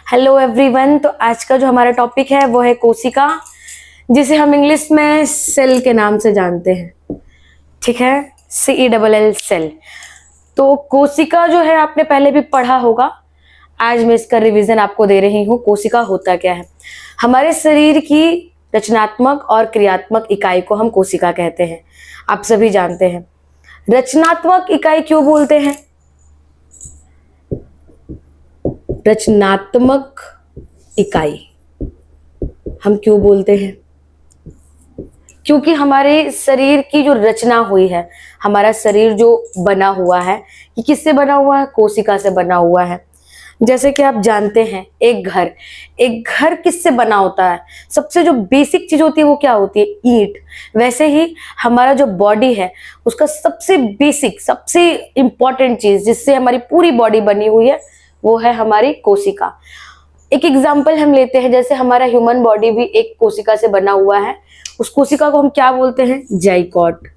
Hello everyone. तो आज का जो हमारा टॉपिक है वो है कोशिका, जिसे हम इंग्लिश में सेल के नाम से जानते हैं। ठीक है, CELL सेल। तो कोशिका जो है आपने पहले भी पढ़ा होगा, आज मैं इसका रिवीजन आपको दे रही हूँ। कोशिका होता क्या है? हमारे शरीर की रचनात्मक और क्रियात्मक इकाई को हम कोशिका कहते हैं। आप सभी जानते हैं। रचनात्मक इकाई क्यों बोलते हैं? रचनात्मक इकाई हम क्यों बोलते हैं? क्योंकि हमारे शरीर की जो रचना हुई है, हमारा शरीर जो बना हुआ है, ये किससे बना हुआ है? कोशिका से बना हुआ है। जैसे कि आप जानते हैं, एक घर किससे बना होता है? सबसे जो बेसिक चीज होती है वो क्या होती है? ईंट। वैसे ही हमारा जो बॉडी है, उसका सबसे बेसिक, सबसे इंपॉर्टेंट चीज जिससे हमारी पूरी बॉडी बनी हुई है, वो है हमारी कोशिका। एक एग्जाम्पल हम लेते हैं, जैसे हमारा ह्यूमन बॉडी भी एक कोशिका से बना हुआ है। उस कोशिका को हम क्या बोलते हैं? जाइगोट,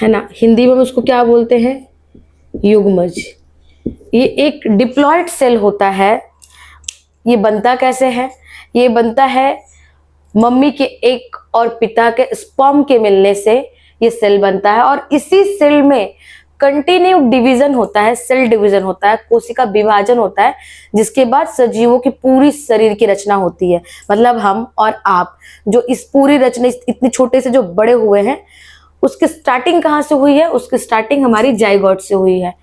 है ना। हिंदी में उसको क्या बोलते हैं? युग्मज। ये एक डिप्लॉयड सेल होता है। ये बनता कैसे है? ये बनता है मम्मी के एक और पिता के स्पर्म के मिलने से ये सेल बनता है, और इसी सेल में कंटिन्यू डिवीजन होता है, सेल डिवीजन होता है, कोशिका विभाजन होता है, जिसके बाद सजीवों की पूरी शरीर की रचना होती है। मतलब हम और आप जो इस पूरी रचना, इतने छोटे से जो बड़े हुए हैं, उसकी स्टार्टिंग कहाँ से हुई है? उसकी स्टार्टिंग हमारी जाइगोट से हुई है।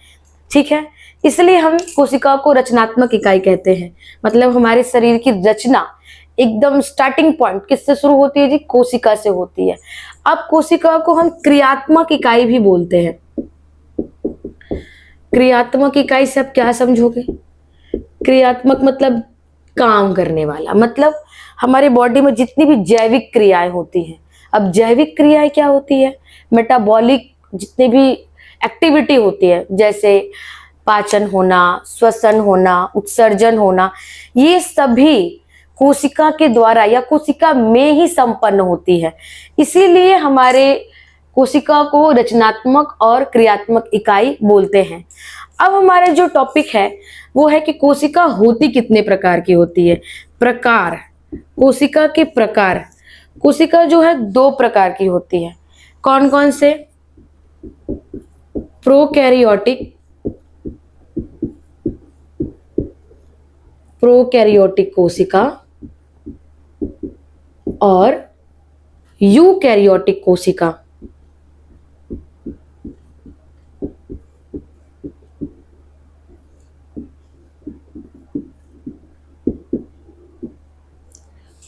ठीक है, इसलिए हम कोशिका को रचनात्मक इकाई कहते हैं। मतलब हमारे शरीर की रचना एकदम स्टार्टिंग पॉइंट किससे शुरू होती है जी? कोशिका से होती है। अब कोशिका को हम क्रियात्मक इकाई भी बोलते हैं। क्रियात्मक इकाई से आप क्या समझोगे? क्रियात्मक मतलब काम करने वाला, मतलब हमारे बॉडी में जितनी भी जैविक क्रियाएं होती हैं। अब जैविक क्रियाएं क्या होती है? मेटाबॉलिक जितनी भी एक्टिविटी होती है, जैसे पाचन होना, श्वसन होना, उत्सर्जन होना, ये सभी कोशिका के द्वारा या कोशिका में ही संपन्न होती है। इसीलिए हमारे कोशिका को रचनात्मक और क्रियात्मक इकाई बोलते हैं। अब हमारा जो टॉपिक है वो है कि कोशिका होती कितने प्रकार की होती है? प्रकार, कोशिका के प्रकार। कोशिका जो है 2 प्रकार की होती है। कौन कौन से? प्रोकैरियोटिक कोशिका और यूकैरियोटिक कोशिका।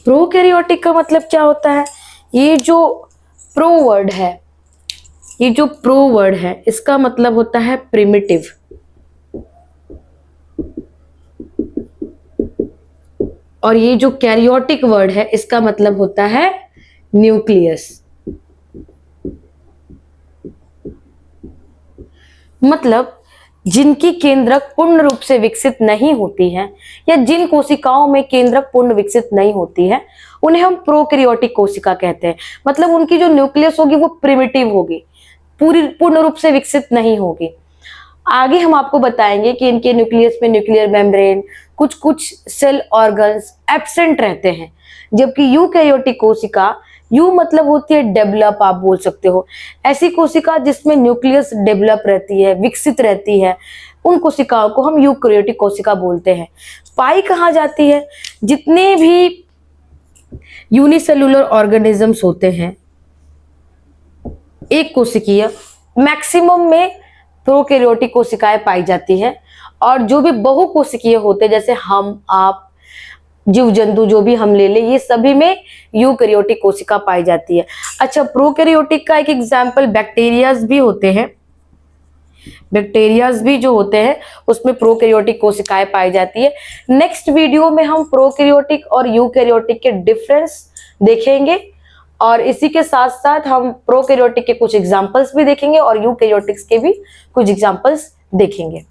प्रोकैरियोटिक का मतलब क्या होता है? ये जो प्रो वर्ड है, इसका मतलब होता है प्रिमिटिव। और ये जो कैरियोटिक वर्ड है, इसका मतलब होता है न्यूक्लियस। मतलब जिनकी केंद्रक पूर्ण रूप से विकसित नहीं होती है, या जिन कोशिकाओं में केंद्रक पूर्ण विकसित नहीं होती है, उन्हें हम प्रोकैरियोटिक कोशिका कहते हैं। मतलब उनकी जो न्यूक्लियस होगी वो प्रिमिटिव होगी, पूर्ण रूप से विकसित नहीं होगी। आगे हम आपको बताएंगे कि इनके न्यूक्लियस में न्यूक्लियर मेम्ब्रेन, कुछ सेल ऑर्गन्स एब्सेंट रहते हैं। जबकि यूकैरियोटिक कोशिका, यू मतलब होती है डेवलप, आप बोल सकते हो। ऐसी कोशिका जिसमें न्यूक्लियस डेवलप रहती है, विकसित रहती है, उन कोशिकाओं को हम यूकैरियोटिक कोशिका बोलते हैं। पाई कहाँ जाती है? जितने भी यूनिसेलुलर ऑर्गेनिजम्स होते हैं, एक कोशिकीय, मैक्सिमम में प्रोकैरियोटिक कोशिकाएं पाई जाती है। और जो भी बहुकोशिकीय होते हैं, जैसे हम, आप, जीव जंतु जो भी हम ले ले, ये सभी में यूकैरियोटिक कोशिका पाई जाती है। अच्छा, प्रोकैरियोटिक का एक एग्जांपल बैक्टीरियाज भी होते हैं। बैक्टीरियाज भी जो होते हैं उसमें प्रोकैरियोटिक कोशिकाएं पाई जाती है। नेक्स्ट वीडियो में हम प्रोकैरियोटिक और यूकैरियोटिक के डिफरेंस देखेंगे, और इसी के साथ साथ हम प्रोकैरियोटिक के कुछ एग्जांपल्स भी देखेंगे और यूकैरियोटिक्स के भी कुछ एग्जांपल्स देखेंगे।